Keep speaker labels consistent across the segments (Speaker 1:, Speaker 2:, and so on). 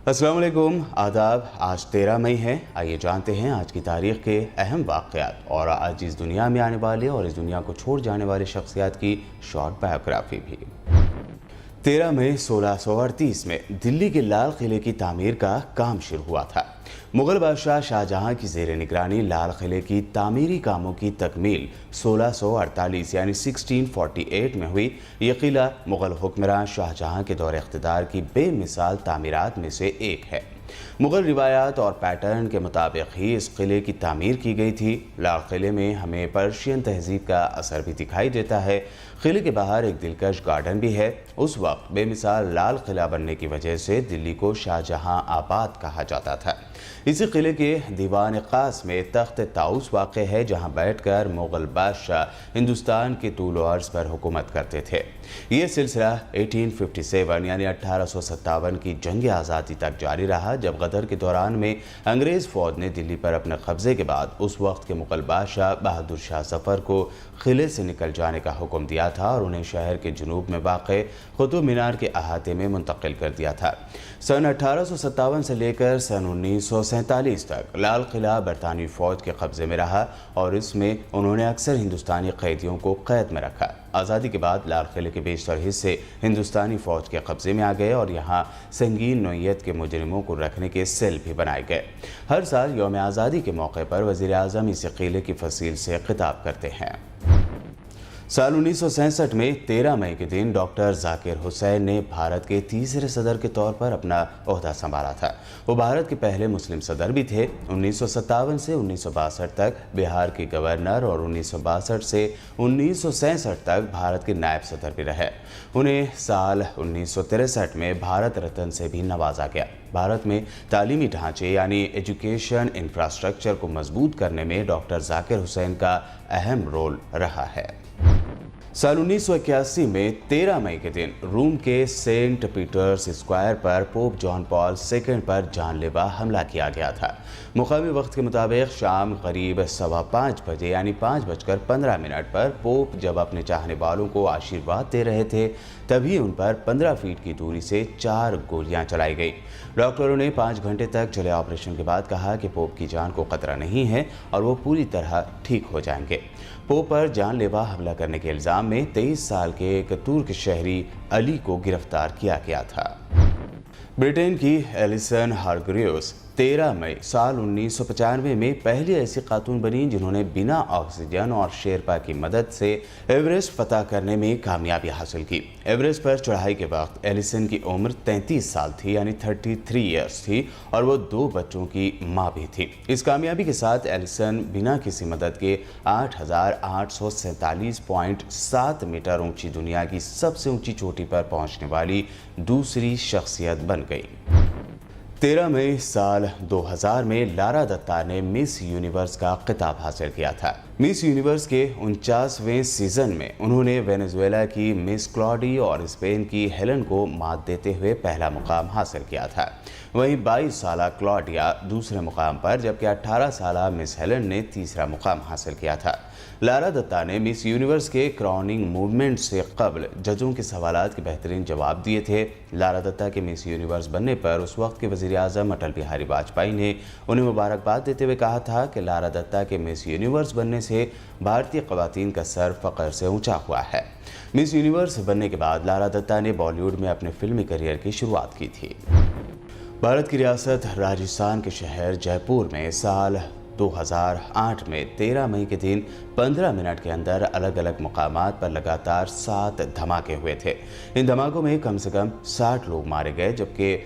Speaker 1: अस्सलाम वालेकुम, आदाब। आज 13 मई है। आइए जानते हैं आज की तारीख़ के अहम वाक़यात और आज इस दुनिया में आने वाले और इस दुनिया को छोड़ जाने वाले शख्सियात की शॉर्ट बायोग्राफी भी। 13 मई 1638 में दिल्ली के लाल किले की तामीर का काम शुरू हुआ था। मुग़ल बादशाह शाहजहां की ज़ेर निगरानी लाल किले की तामीरी कामों की तकमील 1648 यानी 1648 में हुई। यह किला मुग़ल हुक्मरान शाहजहां के दौर इक़्तिदार की बेमिसाल तामीरात में से एक है। मुग़ल रिवायात और पैटर्न के मुताबिक ही इस किले की तामीर की गई थी। लाल किले में हमें पर्शियन तहजीब का असर भी दिखाई देता है। किले के बाहर एक दिलकश गार्डन भी है। उस वक्त बेमिसाल लाल किला बनने की वजह से दिल्ली को शाहजहां आबाद कहा जाता था। इसी किले के दीवान ख़ास में तख्त ताउस वाक़ है, जहाँ बैठकर मुग़ल बादशाह हिंदुस्तान के तूल व अर्ज़ पर हुकूमत करते थे। ये सिलसिला 1857 यानी 1857 की जंग आज़ादी तक जारी रहा, जब गदर के दौरान में अंग्रेज़ फ़ौज ने दिल्ली पर अपने कब्ज़े के बाद उस वक्त के मुग़ल बादशाह बहादुर शाह ज़फ़र को किले से निकल जाने का हुक्म दिया था और उन्हें शहर के जुनूब में वाक़े कुतुब मीनार के अहाते में मुंतकिल कर दिया था। सन 1857 से लेकर सन 1947 तक लाल किला बरतानवी फ़ौज के कब्ज़े में रहा और इसमें उन्होंने अक्सर हिंदुस्तानी कैदियों को कैद में रखा। आज़ादी के बाद लाल किले के बेशतर हिस्से हिंदुस्तानी फ़ौज के कब्ज़े में आ गए और यहाँ संगीन नौइयत के मुजरिमों को रखने के सेल भी बनाए गए। हर साल यौम आज़ादी के मौके पर वज़ीर आज़म इस किले की फसील से खिताब करते हैं। साल 1967 में 13 मई के दिन डॉक्टर जाकिर हुसैन ने भारत के तीसरे सदर के तौर पर अपना ओहदा संभाला था। वो भारत के पहले मुस्लिम सदर भी थे। 1957 से 1962 तक बिहार के गवर्नर और 1962 से 1967 तक भारत के नायब सदर भी रहे। उन्हें साल 1963 में भारत रत्न से भी नवाजा गया। भारत में तालीमी ढांचे यानी एजुकेशन इंफ्रास्ट्रक्चर को मजबूत करने में डॉक्टर जाकिर हुसैन का अहम रोल रहा है। साल 1981 में 13 मई के दिन रोम के सेंट पीटर्स स्क्वायर पर पोप जॉन पॉल II पर जानलेवा हमला किया गया था। मुकामी वक्त के मुताबिक शाम करीब 5:15 बजे यानी 5:15 पर पोप जब अपने चाहने वालों को आशीर्वाद दे रहे थे, तभी उन पर 15 फीट की दूरी से 4 गोलियां चलाई गई। डॉक्टरों ने 5 घंटे तक चले ऑपरेशन के बाद कहा कि पोप की जान को खतरा नहीं है और वो पूरी तरह ठीक हो जाएंगे। पोप पर जानलेवा हमला करने के इल्ज़ाम में 23 साल के एक तुर्क शहरी अली को गिरफ्तार किया गया था। ब्रिटेन की एलिसन हारग्रीव्स 13 मई साल 1995 में पहली ऐसी खातून बनी जिन्होंने बिना ऑक्सीजन और शेरपा की मदद से एवरेस्ट फतह करने में कामयाबी हासिल की। एवरेस्ट पर चढ़ाई के वक्त एलिसन की उम्र 33 साल थी यानी 33 ईयर्स थी और वो 2 बच्चों की मां भी थी। इस कामयाबी के साथ एलिसन बिना किसी मदद के 8,847.7 मीटर ऊंची दुनिया की सबसे ऊंची चोटी पर पहुंचने वाली दूसरी शख्सियत बन गई। 13 मई साल 2000 में लारा दत्ता ने मिस यूनिवर्स का खिताब हासिल किया था। मिस यूनिवर्स के 49वें सीजन में उन्होंने वेनेजुएला की मिस क्लॉडी और स्पेन की हेलन को मात देते हुए पहला मुकाम हासिल किया था। वहीं 22 साला क्लॉडिया दूसरे मुकाम पर, जबकि 18 साला मिस हेलन ने तीसरा मुकाम हासिल किया था। लारा दत्ता ने मिस यूनिवर्स के क्राउनिंग मूवमेंट से कबल जजों के सवालात के बेहतरीन जवाब दिए थे। लारा दत्ता के मिस यूनिवर्स बनने पर उस वक्त के वज़ीर आज़म अटल बिहारी वाजपेयी ने उन्हें मुबारकबाद देते हुए कहा था कि लारा दत्ता के मिस यूनिवर्स बनने से भारतीय ख़वातीन का सर फ़ख्र से ऊंचा हुआ है। मिस यूनिवर्स बनने के बाद लारा दत्ता ने बॉलीवुड में अपने फिल्मी करियर की शुरुआत की थी। भारत की रियासत राजस्थान के शहर जयपुर में साल 2008 में 13 मई के दिन 15 मिनट के अंदर अलग अलग मुकामात पर लगातार 7 धमाके हुए थे। इन धमाकों में कम से कम 60 लोग मारे गए, जबकि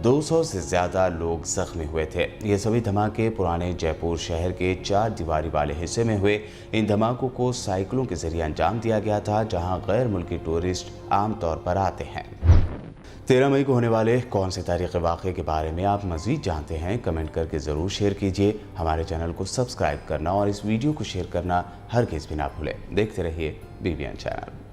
Speaker 1: 200 से ज़्यादा लोग जख्मी हुए थे। ये सभी धमाके पुराने जयपुर शहर के 4 दीवारी वाले हिस्से में हुए। इन धमाकों को साइकिलों के जरिए अंजाम दिया गया था, जहां गैर मुल्की टूरिस्ट आमतौर पर आते हैं। 13 मई को होने वाले कौन से तारीख़ी वाक़े के बारे में आप मज़ीद जानते हैं, कमेंट करके ज़रूर शेयर कीजिए। हमारे चैनल को सब्सक्राइब करना और इस वीडियो को शेयर करना हरगिज़ भी ना भूलें। देखते रहिए BBN चैनल।